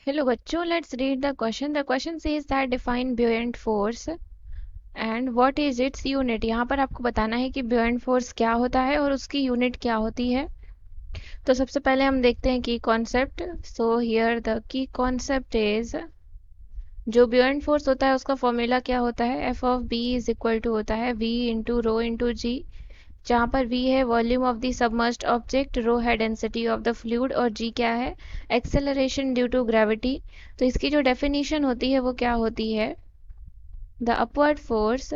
Hello बच्चों, let's read the question. The question says that define buoyant force and what is its unit. यहाँ पर आपको बताना है कि buoyant फोर्स क्या होता है और उसकी यूनिट क्या होती है. तो सबसे पहले हम देखते हैं key concept. So here the key concept is, जो buoyant फोर्स होता है उसका फॉर्मूला क्या होता है. F of B is equal to होता है v into rho into g, जहाँ पर v है volume of the submerged object, rho है डेंसिटी ऑफ द फ्लूइड और g क्या है, एक्सेलरेशन ड्यू टू ग्रेविटी. तो इसकी जो डेफिनेशन होती है वो क्या होती है. The upward force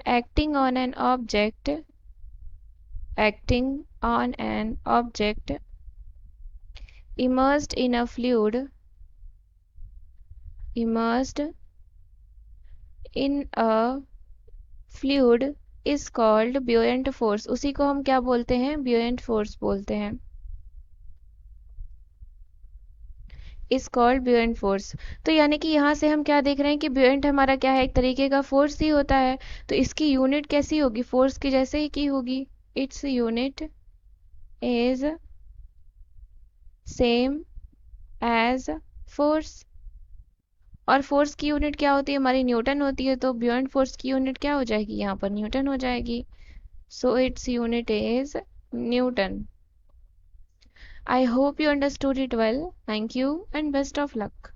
acting on an object acting on an object immersed in a fluid immersed in a fluid is called buoyant force. उसी को हम क्या बोलते हैं, buoyant force बोलते हैं. Is called buoyant force. तो यानी कि यहाँ से हम क्या देख रहे हैं कि buoyant हमारा क्या है, एक तरीके का फोर्स ही होता है. तो इसकी यूनिट कैसी होगी, फोर्स की जैसे ही की होगी. It's unit is same as force. और फोर्स की यूनिट क्या होती है हमारी, न्यूटन होती है. तो buoyant फोर्स की यूनिट क्या हो जाएगी, यहाँ पर न्यूटन हो जाएगी. So it's unit is Newton. I hope you understood it well. Thank you and best of luck.